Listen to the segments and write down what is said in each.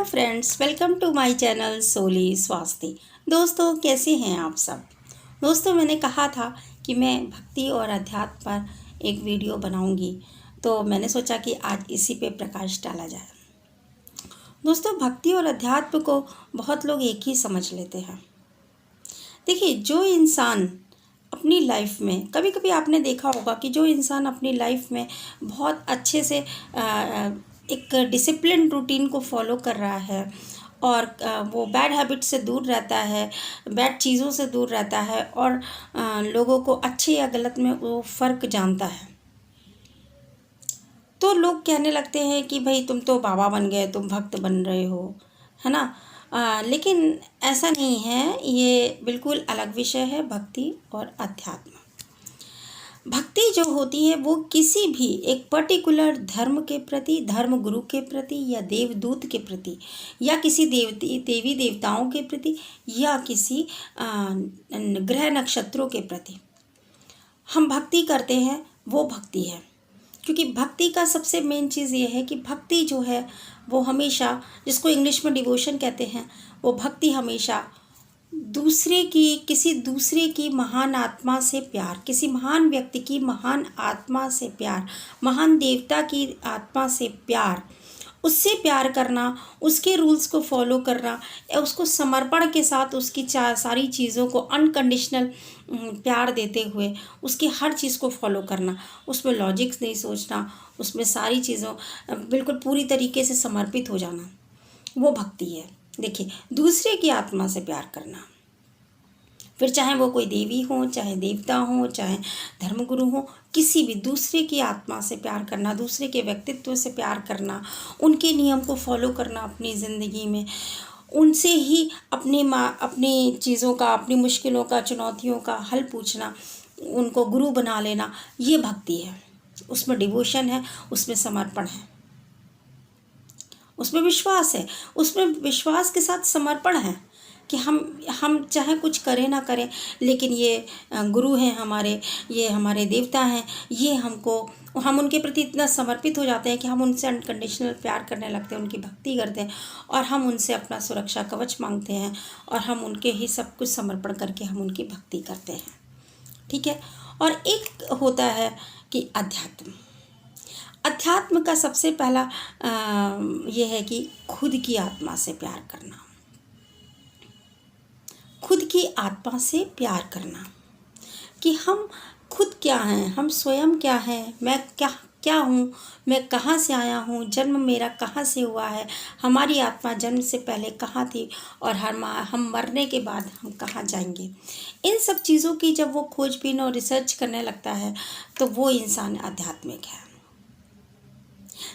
Friends, welcome to my channel Soli Swasti. दोस्तों, कैसे हैं आप सब। दोस्तों, मैंने कहा था कि मैं भक्ति और अध्यात्म पर एक वीडियो बनाऊंगी, तो मैंने सोचा कि आज इसी पे प्रकाश डाला जाए। दोस्तों, भक्ति और अध्यात्म को बहुत लोग एक ही समझ लेते हैं। देखिए, जो इंसान अपनी लाइफ में, कभी कभी आपने देखा होगा कि जो इंसान अपनी लाइफ में बहुत अच्छे से एक डिसिप्लिन रूटीन को फॉलो कर रहा है और वो बैड हैबिट से दूर रहता है, बैड चीज़ों से दूर रहता है और लोगों को अच्छे या गलत में वो फ़र्क जानता है, तो लोग कहने लगते हैं कि भाई तुम तो बाबा बन गए, तुम भक्त बन रहे हो, है ना। लेकिन ऐसा नहीं है, ये बिल्कुल अलग विषय है भक्ति और अध्यात्म। भक्ति जो होती है वो किसी भी एक पर्टिकुलर धर्म के प्रति, धर्म गुरु के प्रति या देवदूत के प्रति या किसी देवी देवताओं के प्रति या किसी ग्रह नक्षत्रों के प्रति हम भक्ति करते हैं, वो भक्ति है। क्योंकि भक्ति का सबसे मेन चीज़ ये है कि भक्ति जो है वो हमेशा, जिसको इंग्लिश में डिवोशन कहते हैं, वो भक्ति हमेशा किसी दूसरे की महान आत्मा से प्यार, किसी महान व्यक्ति की महान आत्मा से प्यार, महान देवता की आत्मा से प्यार, उससे प्यार करना, उसके रूल्स को फॉलो करना या उसको समर्पण के साथ उसकी सारी चीज़ों को अनकंडीशनल प्यार देते हुए उसकी हर चीज़ को फॉलो करना, उसमें लॉजिक्स नहीं सोचना, उसमें सारी चीज़ों बिल्कुल पूरी तरीके से समर्पित हो जाना, वो भक्ति है। देखिए, दूसरे की आत्मा से प्यार करना, फिर चाहे वो कोई देवी हो, चाहे देवता हो, चाहे धर्मगुरु हो, किसी भी दूसरे की आत्मा से प्यार करना, दूसरे के व्यक्तित्व से प्यार करना, उनके नियम को फॉलो करना अपनी ज़िंदगी में, उनसे ही अपनी चीज़ों का, अपनी मुश्किलों का, चुनौतियों का हल पूछना, उनको गुरु बना लेना, ये भक्ति है। उसमें डिवोशन है, उसमें समर्पण है, उसमें विश्वास है, उसमें विश्वास के साथ समर्पण है कि हम चाहे कुछ करें ना करें, लेकिन ये गुरु हैं हमारे, ये हमारे देवता हैं, ये हम उनके प्रति इतना समर्पित हो जाते हैं कि हम उनसे अनकंडीशनल प्यार करने लगते हैं, उनकी भक्ति करते हैं और हम उनसे अपना सुरक्षा कवच मांगते हैं और हम उनके ही सब कुछ समर्पण करके हम उनकी भक्ति करते हैं। ठीक है। और एक होता है कि अध्यात्म। अध्यात्म का सबसे पहला ये है कि खुद की आत्मा से प्यार करना, खुद की आत्मा से प्यार करना कि हम खुद क्या हैं, हम स्वयं क्या हैं, मैं क्या हूँ, मैं कहाँ से आया हूँ, जन्म मेरा कहाँ से हुआ है, हमारी आत्मा जन्म से पहले कहाँ थी और हम मरने के बाद हम कहाँ जाएंगे। इन सब चीज़ों की जब वो खोजबीन और रिसर्च करने लगता है तो वो इंसान आध्यात्मिक है।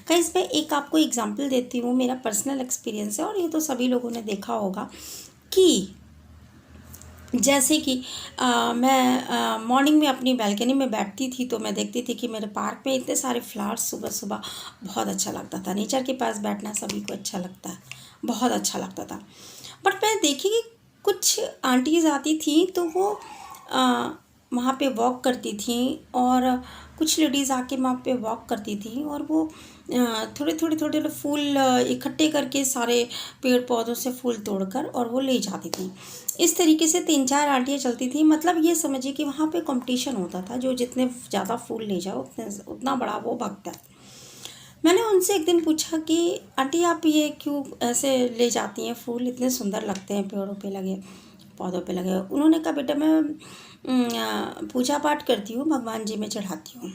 गाइस, मैं एक आपको एग्जांपल देती हूँ, मेरा पर्सनल एक्सपीरियंस है और ये तो सभी लोगों ने देखा होगा कि जैसे कि मैं मॉर्निंग में अपनी बालकनी में बैठती थी तो मैं देखती थी कि मेरे पार्क में इतने सारे फ्लावर्स सुबह सुबह, बहुत अच्छा लगता था। नेचर के पास बैठना सभी को अच्छा लगता है, बहुत अच्छा लगता था। बट मैं देखी कि कुछ आंटीज़ आती थी तो वो वहाँ पे वॉक करती थी और कुछ लेडीज़ आके वहाँ पे वॉक करती थी और वो थोड़े थोड़े थोड़े फूल इकट्ठे करके सारे पेड़ पौधों से फूल तोड़कर और वो ले जाती थी। इस तरीके से 3-4 आंटियाँ चलती थी। मतलब ये समझिए कि वहाँ पे कंपटीशन होता था, जो जितने ज़्यादा फूल ले जाओ उतना बड़ा वो भक्त है। मैंने उनसे एक दिन पूछा कि आंटी, आप ये क्यों ऐसे ले जाती हैं फूल, इतने सुंदर लगते हैं पेड़ों पे लगे, पौधों पे लगे। उन्होंने कहा, बेटा मैं पूजा पाठ करती हूँ, भगवान जी में चढ़ाती हूँ।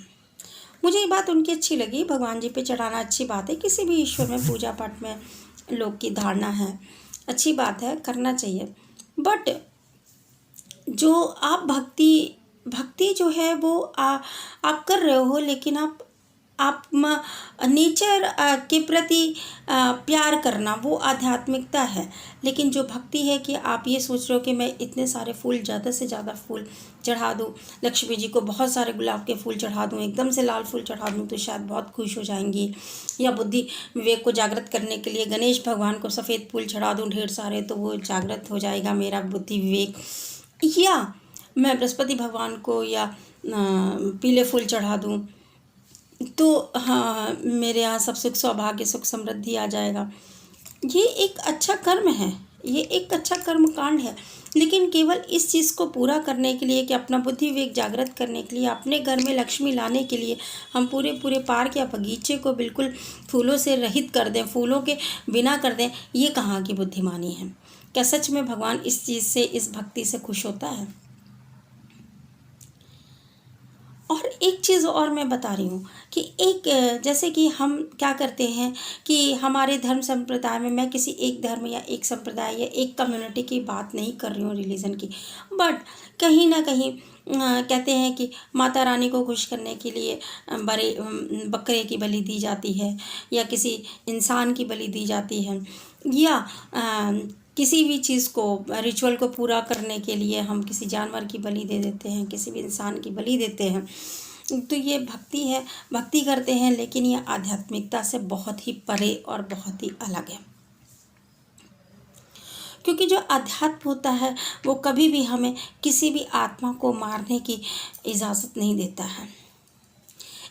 मुझे ये बात उनकी अच्छी लगी। भगवान जी पे चढ़ाना अच्छी बात है, किसी भी ईश्वर में पूजा पाठ में लोग की धारणा है, अच्छी बात है, करना चाहिए। बट जो आप भक्ति जो है वो आप कर रहे हो, लेकिन आप नेचर के प्रति प्यार करना वो आध्यात्मिकता है। लेकिन जो भक्ति है कि आप ये सोच रहे हो कि मैं इतने सारे फूल, ज़्यादा से ज़्यादा फूल चढ़ा दूँ, लक्ष्मी जी को बहुत सारे गुलाब के फूल चढ़ा दूँ, एकदम से लाल फूल चढ़ा दूँ तो शायद बहुत खुश हो जाएंगी, या बुद्धि विवेक को जागृत करने के लिए गणेश भगवान को सफ़ेद फूल चढ़ा दूँ ढेर सारे तो वो जागृत हो जाएगा मेरा बुद्धि विवेक, या मैं बृहस्पति भगवान को या पीले फूल चढ़ा दूँ तो हाँ मेरे यहाँ सब सुख सौभाग्य सुख समृद्धि आ जाएगा। ये एक अच्छा कर्म है, ये एक अच्छा कर्म कांड है, लेकिन केवल इस चीज़ को पूरा करने के लिए कि अपना बुद्धि विवेक जागृत करने के लिए, अपने घर में लक्ष्मी लाने के लिए हम पूरे पूरे पार्क या बगीचे को बिल्कुल फूलों से रहित कर दें, फूलों के बिना कर दें, ये कहाँ की बुद्धिमानी है? क्या सच में भगवान इस चीज़ से, इस भक्ति से खुश होता है? और एक चीज़ और मैं बता रही हूँ कि एक जैसे कि हम क्या करते हैं कि हमारे धर्म संप्रदाय में, मैं किसी एक धर्म या एक संप्रदाय या एक कम्युनिटी की बात नहीं कर रही हूँ, रिलीजन की, बट कहीं ना कहीं कहते हैं कि माता रानी को खुश करने के लिए बकरे की बलि दी जाती है, या किसी इंसान की बलि दी जाती है, या किसी भी चीज़ को, रिचुअल को पूरा करने के लिए हम किसी जानवर की बलि दे देते हैं, किसी भी इंसान की बलि देते हैं। तो ये भक्ति है, भक्ति करते हैं, लेकिन ये आध्यात्मिकता से बहुत ही परे और बहुत ही अलग है। क्योंकि जो अध्यात्म होता है वो कभी भी हमें किसी भी आत्मा को मारने की इजाज़त नहीं देता है।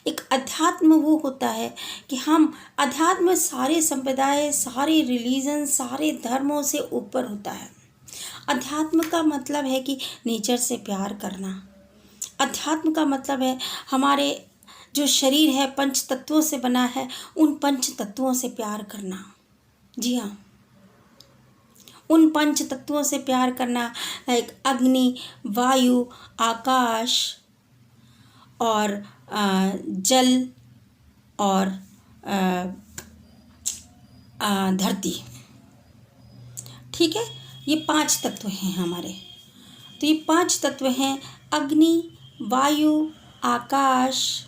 एक अध्यात्म वो होता है कि हम अध्यात्म सारे संप्रदाय, सारे रिलीजन, सारे धर्मों से ऊपर होता है। अध्यात्म का मतलब है कि नेचर से प्यार करना। अध्यात्म का मतलब है हमारे जो शरीर है पंच तत्वों से बना है, उन पंच तत्वों से प्यार करना। जी हाँ, उन पंच तत्वों से प्यार करना, लाइक अग्नि, वायु, आकाश और जल और धरती। ठीक है, ये 5 तत्व हैं हमारे। तो ये 5 तत्व हैं अग्नि, वायु, आकाश,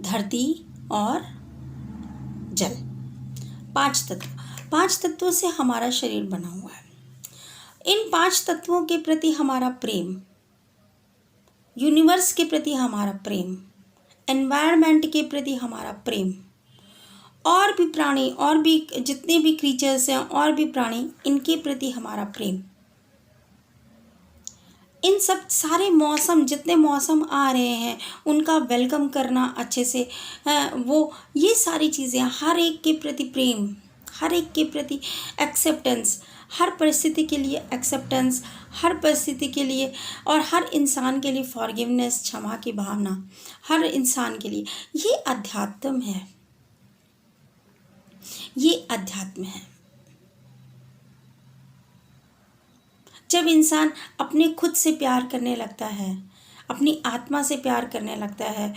धरती और जल। 5 तत्व, 5 तत्वों से हमारा शरीर बना हुआ है। इन 5 तत्वों के प्रति हमारा प्रेम, यूनिवर्स के प्रति हमारा प्रेम, एनवायरनमेंट के प्रति हमारा प्रेम, और भी प्राणी, और भी जितने भी क्रीचर्स हैं, और भी प्राणी, इनके प्रति हमारा प्रेम, इन सब सारे मौसम, जितने मौसम आ रहे हैं उनका वेलकम करना अच्छे से, वो ये सारी चीज़ें, हर एक के प्रति प्रेम, हर एक के प्रति एक्सेप्टेंस, हर परिस्थिति के लिए एक्सेप्टेंस, हर परिस्थिति के लिए और हर इंसान के लिए फॉरगिवनेस, क्षमा की भावना, हर इंसान के लिए, ये अध्यात्म है, ये अध्यात्म है। जब इंसान अपने खुद से प्यार करने लगता है, अपनी आत्मा से प्यार करने लगता है,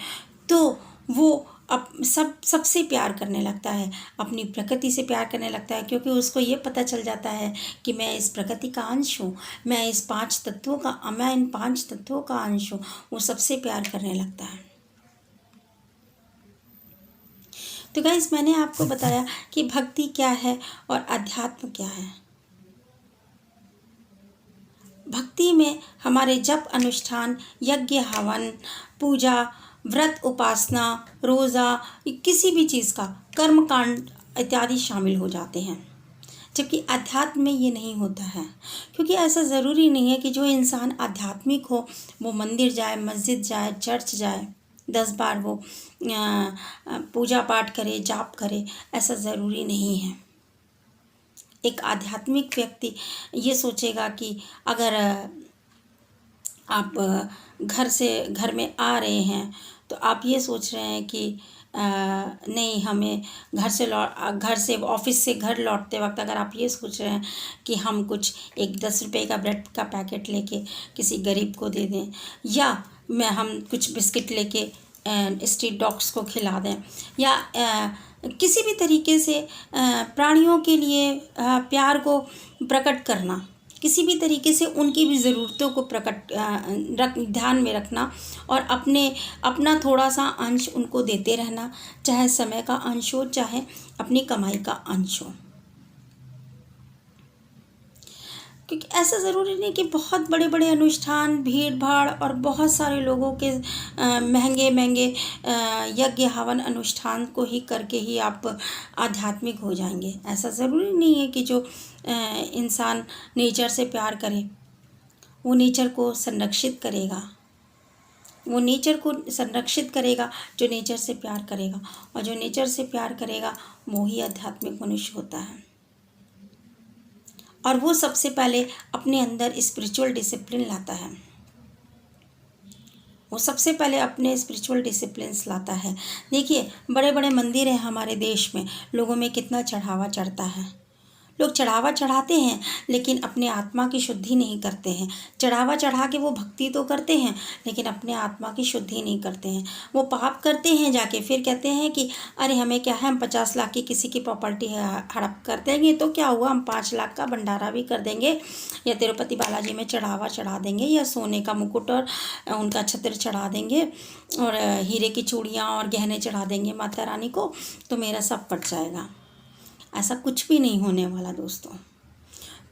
तो वो सबसे प्यार करने लगता है, अपनी प्रकृति से प्यार करने लगता है, क्योंकि उसको ये पता चल जाता है कि मैं इस प्रकृति का अंश हूँ, मैं इन 5 तत्वों का अंश हूँ। वो सबसे प्यार करने लगता है। तो गाइस, मैंने आपको बताया कि भक्ति क्या है और अध्यात्म क्या है। भक्ति में हमारे जप, अनुष्ठान, यज्ञ, हवन, पूजा, व्रत, उपासना, रोज़ा, किसी भी चीज़ का कर्मकांड इत्यादि शामिल हो जाते हैं, जबकि अध्यात्म में ये नहीं होता है। क्योंकि ऐसा ज़रूरी नहीं है कि जो इंसान आध्यात्मिक हो वो मंदिर जाए, मस्जिद जाए, चर्च जाए, 10 बार वो पूजा पाठ करे, जाप करे, ऐसा ज़रूरी नहीं है। एक आध्यात्मिक व्यक्ति ये सोचेगा कि अगर आप घर में आ रहे हैं तो आप ये सोच रहे हैं कि नहीं, हमें घर से ऑफिस से घर लौटते वक्त अगर आप ये सोच रहे हैं कि हम कुछ एक 10 रुपये का ब्रेड का पैकेट लेके किसी गरीब को दे दें, या हम कुछ बिस्किट लेके स्ट्रीट डॉग्स को खिला दें, या किसी भी तरीके से प्राणियों के लिए प्यार को प्रकट करना, किसी भी तरीके से उनकी भी ज़रूरतों को ध्यान में रखना और अपना थोड़ा सा अंश उनको देते रहना, चाहे समय का अंश हो, चाहे अपनी कमाई का अंश हो। क्योंकि ऐसा ज़रूरी नहीं कि बहुत बड़े बड़े अनुष्ठान, भीड़ भाड़ और बहुत सारे लोगों के महंगे यज्ञ, हवन, अनुष्ठान को ही करके ही आप आध्यात्मिक हो जाएंगे। ऐसा ज़रूरी नहीं है कि जो इंसान नेचर से प्यार करे वो नेचर को संरक्षित करेगा, वो नेचर को संरक्षित करेगा जो नेचर से प्यार करेगा, और जो नेचर से प्यार करेगा वो ही आध्यात्मिक मनुष्य होता है। और वो सबसे पहले अपने अंदर स्पिरिचुअल डिसिप्लिन लाता है। वो सबसे पहले अपने स्पिरिचुअल डिसिप्लिन्स लाता है। देखिए, बड़े बड़े मंदिर हैं हमारे देश में, लोगों में कितना चढ़ावा चढ़ता है। लोग चढ़ावा चढ़ाते हैं लेकिन अपने आत्मा की शुद्धि नहीं करते हैं। चढ़ावा चढ़ा के वो भक्ति तो करते हैं लेकिन अपने आत्मा की शुद्धि नहीं करते हैं। वो पाप करते हैं, जाके फिर कहते हैं कि अरे हमें क्या है, हम 50 लाख की किसी की प्रॉपर्टी हड़प कर देंगे तो क्या हुआ, हम 5 लाख का भंडारा भी कर देंगे, या तिरुपति बालाजी में चढ़ावा चढ़ा देंगे, या सोने का मुकुट और उनका छत्र चढ़ा देंगे, और हीरे की चूड़ियाँ और गहने चढ़ा देंगे माता रानी को, तो मेरा सब पट जाएगा। ऐसा कुछ भी नहीं होने वाला दोस्तों।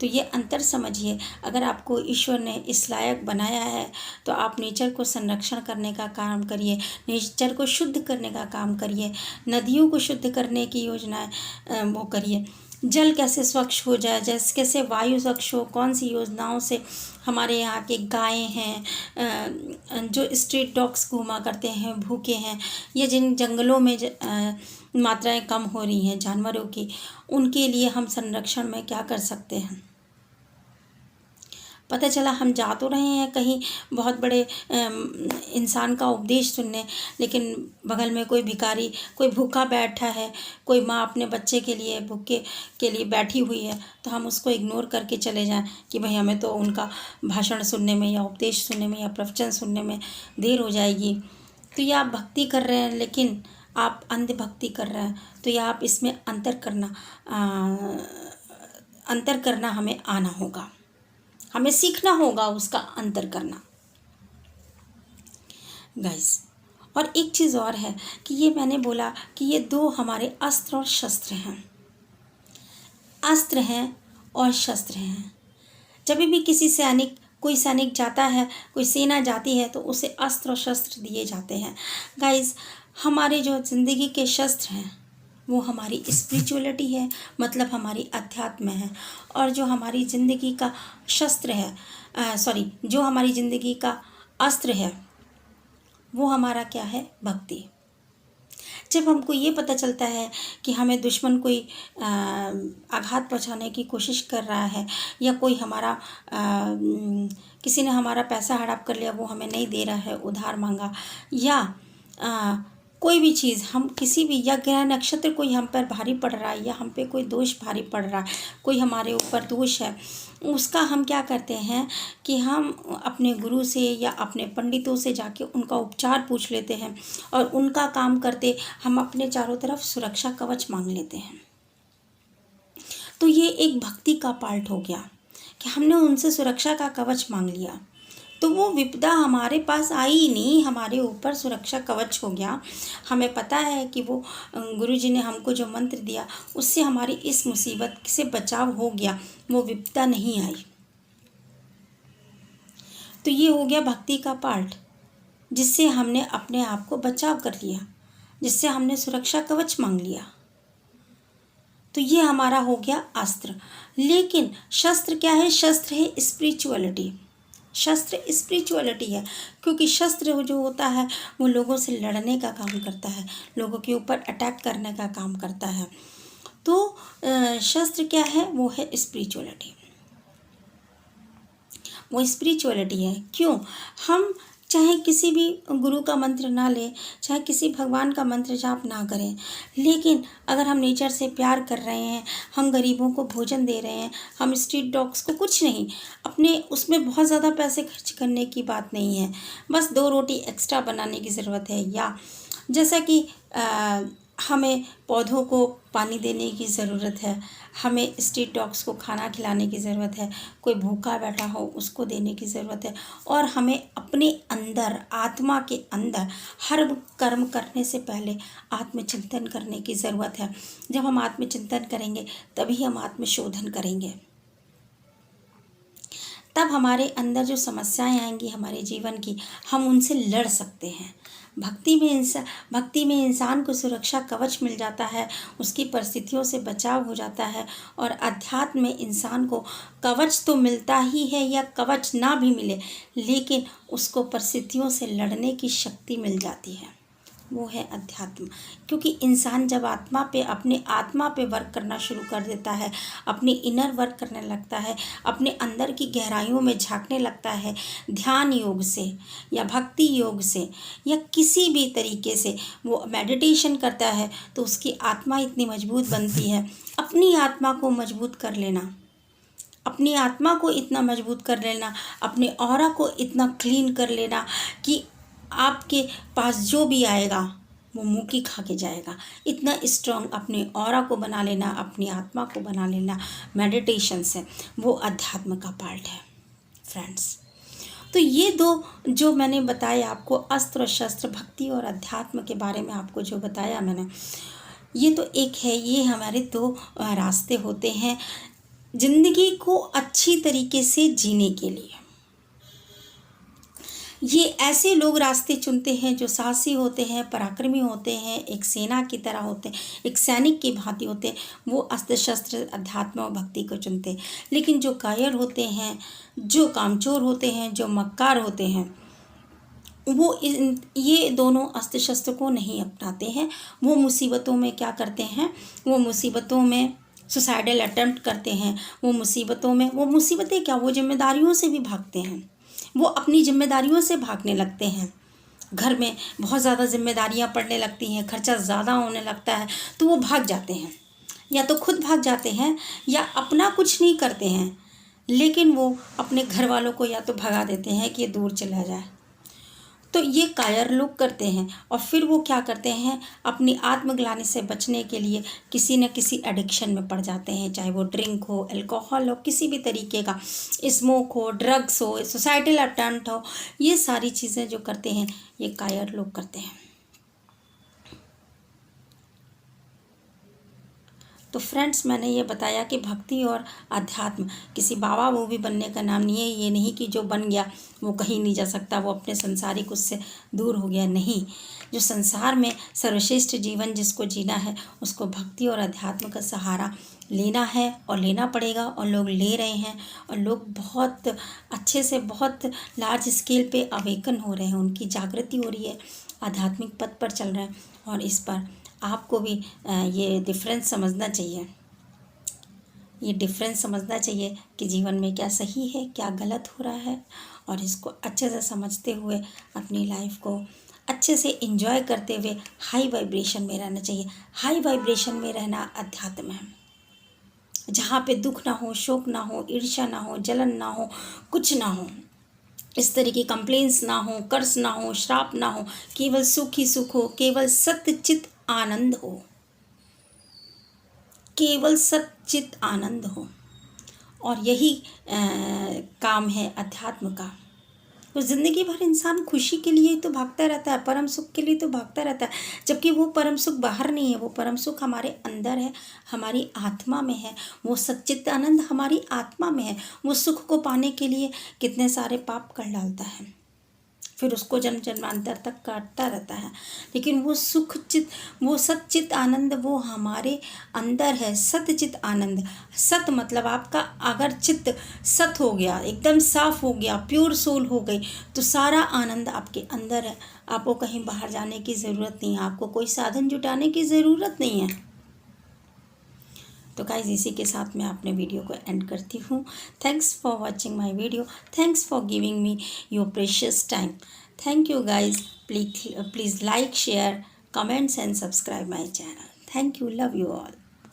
तो ये अंतर समझिए। अगर आपको ईश्वर ने इस लायक बनाया है तो आप नेचर को संरक्षण करने का काम करिए, नेचर को शुद्ध करने का काम करिए, नदियों को शुद्ध करने की योजनाएं वो करिए। जल कैसे स्वच्छ हो जाए, जैसे कैसे वायु स्वच्छ हो, कौन सी योजनाओं से हमारे यहाँ के गायें हैं जो स्ट्रीट डॉग्स घूमा करते हैं, भूखे हैं, या जिन जंगलों में मात्राएं कम हो रही हैं जानवरों की, उनके लिए हम संरक्षण में क्या कर सकते हैं। पता चला हम जा तो रहे हैं कहीं बहुत बड़े इंसान का उपदेश सुनने, लेकिन बगल में कोई भिखारी, कोई भूखा बैठा है, कोई माँ अपने बच्चे के लिए भूखे के लिए बैठी हुई है, तो हम उसको इग्नोर करके चले जाएं कि भाई हमें तो उनका भाषण सुनने में या उपदेश सुनने में या प्रवचन सुनने में देर हो जाएगी। तो ये आप भक्ति कर रहे हैं लेकिन आप अंध भक्ति कर रहे हैं। तो ये आप इसमें अंतर करना हमें आना होगा, हमें सीखना होगा उसका अंतर करना गाइस। और एक चीज़ और है कि ये मैंने बोला कि ये दो हमारे अस्त्र और शस्त्र हैं, अस्त्र हैं और शस्त्र हैं। जब भी कोई सैनिक जाता है, कोई सेना जाती है, तो उसे अस्त्र और शस्त्र दिए जाते हैं गाइस। हमारे जो ज़िंदगी के शस्त्र हैं वो हमारी स्पिरिचुअलिटी है, मतलब हमारी अध्यात्म है। और जो हमारी ज़िंदगी का शस्त्र है, जो हमारी ज़िंदगी का अस्त्र है वो हमारा क्या है, भक्ति। जब हमको ये पता चलता है कि हमें दुश्मन कोई आघात पहुंचाने की कोशिश कर रहा है, या कोई किसी ने हमारा पैसा हड़प कर लिया, वो हमें नहीं दे रहा है, उधार मांगा, या कोई भी चीज़ हम किसी भी, या ग्रह नक्षत्र कोई हम पर भारी पड़ रहा है, या हम पे कोई दोष भारी पड़ रहा है, कोई हमारे ऊपर दोष है, उसका हम क्या करते हैं कि हम अपने गुरु से या अपने पंडितों से जाके उनका उपचार पूछ लेते हैं, और उनका काम करते हम अपने चारों तरफ सुरक्षा कवच मांग लेते हैं। तो ये एक भक्ति का पार्ट हो गया कि हमने उनसे सुरक्षा का कवच मांग लिया, तो वो विपदा हमारे पास आई ही नहीं, हमारे ऊपर सुरक्षा कवच हो गया। हमें पता है कि वो गुरुजी ने हमको जो मंत्र दिया उससे हमारी इस मुसीबत से बचाव हो गया, वो विपदा नहीं आई। तो ये हो गया भक्ति का पार्ट, जिससे हमने अपने आप को बचाव कर लिया, जिससे हमने सुरक्षा कवच मांग लिया। तो ये हमारा हो गया अस्त्र। लेकिन शस्त्र क्या है? शस्त्र है स्पिरिचुअलिटी। शस्त्र स्पिरिचुअलिटी है, क्योंकि शस्त्र जो होता है वो लोगों से लड़ने का काम करता है, लोगों के ऊपर अटैक करने का काम करता है। तो शस्त्र क्या है? वो है स्पिरिचुअलिटी। वो स्पिरिचुअलिटी है। क्यों? हम चाहे किसी भी गुरु का मंत्र ना लें, चाहे किसी भगवान का मंत्र जाप ना करें, लेकिन अगर हम नेचर से प्यार कर रहे हैं, हम गरीबों को भोजन दे रहे हैं, हम स्ट्रीट डॉग्स को कुछ नहीं, अपने उसमें बहुत ज़्यादा पैसे खर्च करने की बात नहीं है, बस 2 रोटी एक्स्ट्रा बनाने की ज़रूरत है, या जैसा कि हमें पौधों को पानी देने की ज़रूरत है, हमें स्ट्रीट डॉग्स को खाना खिलाने की ज़रूरत है, कोई भूखा बैठा हो उसको देने की ज़रूरत है, और हमें अपने अंदर, आत्मा के अंदर हर कर्म करने से पहले आत्मचिंतन करने की ज़रूरत है। जब हम आत्मचिंतन करेंगे तभी हम आत्मशोधन करेंगे, तब हमारे अंदर जो समस्याएं आएंगी हमारे जीवन की, हम उनसे लड़ सकते हैं। भक्ति में इंसान को सुरक्षा कवच मिल जाता है, उसकी परिस्थितियों से बचाव हो जाता है। और अध्यात्म में इंसान को कवच तो मिलता ही है, या कवच ना भी मिले लेकिन उसको परिस्थितियों से लड़ने की शक्ति मिल जाती है, वो है अध्यात्म। क्योंकि इंसान जब अपने आत्मा पे वर्क करना शुरू कर देता है, अपनी इनर वर्क करने लगता है, अपने अंदर की गहराइयों में झांकने लगता है, ध्यान योग से या भक्ति योग से या किसी भी तरीके से वो मेडिटेशन करता है, तो उसकी आत्मा इतनी मजबूत बनती है। अपनी आत्मा को मजबूत कर लेना, अपनी आत्मा को इतना मजबूत कर लेना, अपने ऑरा को इतना क्लीन कर लेना कि आपके पास जो भी आएगा वो मुँह की खा के जाएगा। इतना स्ट्रांग अपने ऑरा को बना लेना, अपनी आत्मा को बना लेना मेडिटेशन से, वो अध्यात्म का पार्ट है फ्रेंड्स। तो ये दो जो मैंने बताया आपको, अस्त्र और शस्त्र, भक्ति और अध्यात्म के बारे में आपको जो बताया मैंने, ये तो एक है, ये हमारे दो रास्ते होते हैं ज़िंदगी को अच्छी तरीके से जीने के लिए। ये ऐसे लोग रास्ते चुनते हैं जो साहसी होते हैं, पराक्रमी होते हैं, एक सेना की तरह होते हैं, एक सैनिक की भांति होते हैं, वो अस्त्र शस्त्र अध्यात्म और भक्ति को चुनते हैं। लेकिन जो कायर होते हैं, जो कामचोर होते हैं, जो मक्कार होते हैं, वो ये दोनों अस्त्र शस्त्र को नहीं अपनाते हैं। वो मुसीबतों में क्या करते हैं, वो मुसीबतों में सुसाइडल अटेम्प्ट करते हैं, वो मुसीबतें क्या, वो जिम्मेदारियों से भी भागते हैं, वो अपनी जिम्मेदारियों से भागने लगते हैं। घर में बहुत ज़्यादा जिम्मेदारियां पड़ने लगती हैं, खर्चा ज़्यादा होने लगता है, तो वो भाग जाते हैं, या तो खुद भाग जाते हैं या अपना कुछ नहीं करते हैं, लेकिन वो अपने घर वालों को या तो भगा देते हैं कि ये दूर चला जाए। तो ये कायर लोग करते हैं। और फिर वो क्या करते हैं, अपनी आत्मग्लानि से बचने के लिए किसी न किसी एडिक्शन में पड़ जाते हैं, चाहे वो ड्रिंक हो, अल्कोहल हो, किसी भी तरीके का, स्मोक हो, ड्रग्स हो, सोसाइटल अटेम्प्ट हो, ये सारी चीज़ें जो करते हैं ये कायर लोग करते हैं। तो फ्रेंड्स, मैंने ये बताया कि भक्ति और अध्यात्म किसी बाबा वो भी बनने का नाम नहीं है। ये नहीं कि जो बन गया वो कहीं नहीं जा सकता, वो अपने संसारिक उससे दूर हो गया, नहीं। जो संसार में सर्वश्रेष्ठ जीवन जिसको जीना है, उसको भक्ति और अध्यात्म का सहारा लेना है और लेना पड़ेगा। और लोग ले रहे हैं, और लोग बहुत अच्छे से, बहुत लार्ज स्केल पे अवेकन हो रहे हैं, उनकी जागृति हो रही है, आध्यात्मिक पथ पर चल रहे हैं। और इस पर आपको भी ये डिफरेंस समझना चाहिए, कि जीवन में क्या सही है, क्या गलत हो रहा है, और इसको अच्छे से समझते हुए अपनी लाइफ को अच्छे से एंजॉय करते हुए हाई वाइब्रेशन में रहना चाहिए। हाई वाइब्रेशन में रहना अध्यात्म है, जहाँ पे दुख ना हो, शोक ना हो, ईर्ष्या ना हो, जलन ना हो, कुछ ना हो, इस तरह की कंप्लेंट्स ना हो, कर्ज ना हो, श्राप ना हो, केवल सुख ही सुख हो, केवल सत्यचित आनंद हो, केवल सच्चित आनंद हो। और यही काम है अध्यात्म का। तो ज़िंदगी भर इंसान खुशी के लिए तो भागता रहता है, परम सुख के लिए तो भागता रहता है, जबकि वो परम सुख बाहर नहीं है, वो परम सुख हमारे अंदर है, हमारी आत्मा में है। वो सच्चित आनंद हमारी आत्मा में है। वो सुख को पाने के लिए कितने सारे पाप कर डालता है, फिर उसको जन्म जन्मांतर तक काटता रहता है, लेकिन वो वो सच्चित आनंद वो हमारे अंदर है। सतचित आनंद, सत मतलब आपका अगर चित्त सत हो गया, एकदम साफ हो गया, प्योर सोल हो गई, तो सारा आनंद आपके अंदर है। आपको कहीं बाहर जाने की ज़रूरत नहीं है, आपको कोई साधन जुटाने की ज़रूरत नहीं है। तो गाइज, इसी के साथ मैं अपने वीडियो को एंड करती हूँ। Thanks for watching my video, thanks for giving me your precious time. Thank you guys. Please like, share, comments and subscribe my channel. Thank you, love you all.